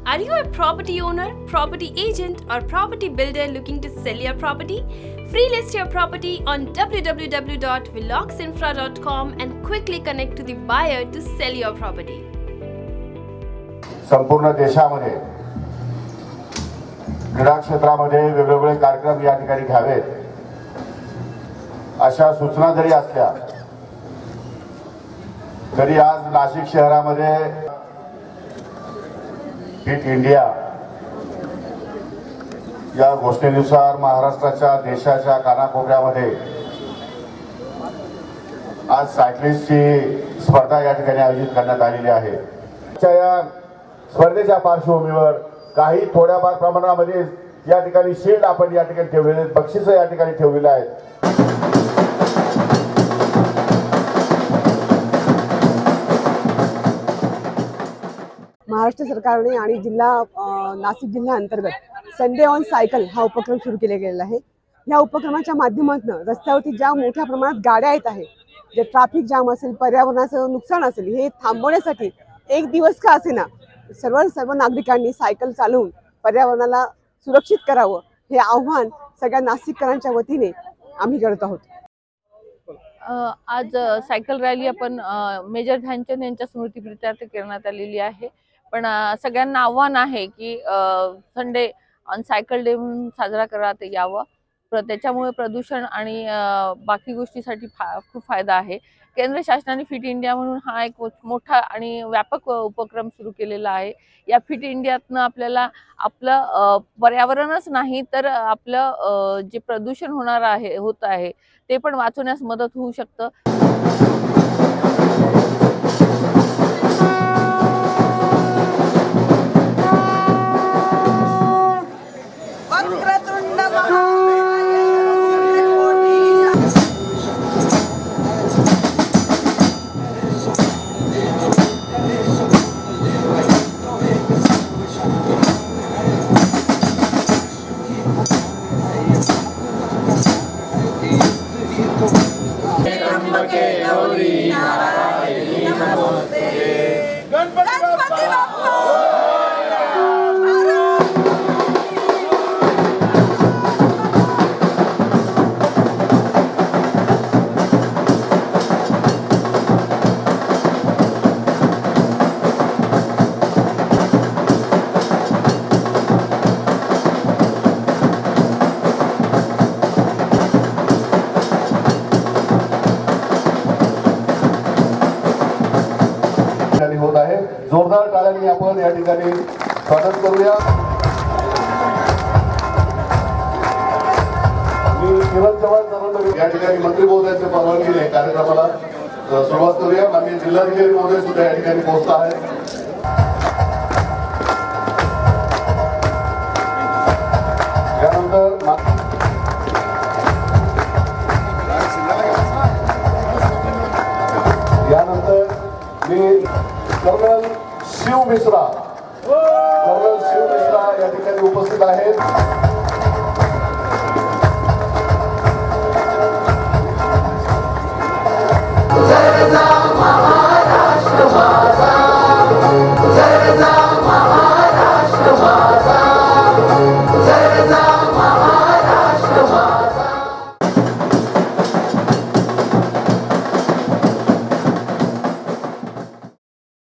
Are you a property owner, property agent, or property builder looking to sell your property? Free list your property on www.veloxinfra.com and quickly connect to the buyer to sell your property. संपूर्ण देशामध्ये क्रीडा क्षेत्रामध्ये वेगवेगळे कार्यक्रम या ठिकाणी घ्यावेत अशा सूचना जरी असल्या तरी आज नाशिक शहरामध्ये फिट इंडिया या घोषणेनुसार महाराष्ट्राच्या देशाच्या कानाकोपऱ्यामध्ये आज सायकलिस्टची स्पर्धा या ठिकाणी आयोजित करण्यात आलेली आहे। या स्पर्धेच्या पार्श्वभूमीवर काही थोड्याफार प्रमाणामध्ये या ठिकाणी शील्ड आपण या ठिकाणी ठेवलेले आहेत, बक्षीस या ठिकाणी ठेवलेले आहेत। महाराष्ट्र सरकारने आणि नाशिक जिल्हा अंतर्गत संडे ऑन सायकल हा उपक्रम सुरू केला गेलेला आहे। या उपक्रमाच्या माध्यमातून रस्त्यावरती ज्या मोठ्या प्रमाणात गाड्या येत आहेत, जे ट्रॅफिक जाम असेल, पर्यावरणाचं नुकसान असेल, हे थांबवण्यासाठी एक दिवस का असेना सर्व नागरिकांनी सायकल चालवून पर्यावरणाला सुरक्षित करावं, हे आव्हान सगळ्या नाशिककरांच्या वतीने आम्ही करत आहोत। आज सायकल रॅली आपण मेजर ध्यानचंद यांच्या स्मृतीप्रित्यर्थ करण्यात आलेली आहे। पण सगळ्यांना आव्हान आहे की संडे ऑन सायकल डे म्हणून साजरा करण्यात यावं। त्याच्यामुळे प्रदूषण आणि बाकी गोष्टीसाठी खूप फायदा आहे। केंद्र शासनाने फिट इंडिया म्हणून हा एक मोठा आणि व्यापक उपक्रम सुरू केलेला आहे। या फिट इंडियातनं आपल्याला आपलं पर्यावरणच नाही तर आपलं जे प्रदूषण होत आहे ते पण वाचवण्यास मदत होऊ शकतं। होत आहे। जोरदार टाळ्यांनी आपण या ठिकाणी स्वागत करूया। मी किरण चव्हाण या ठिकाणी मंत्री महोदयांच्या परवानगीने कार्यक्रमाला सुरुवात करूया। माननीय जिल्हाधिकारी महोदय सुद्धा या ठिकाणी पोहोचत आहेत। यानंतर मी कर्नल शिव मिश्रा या ठिकाणी उपस्थित आहेत।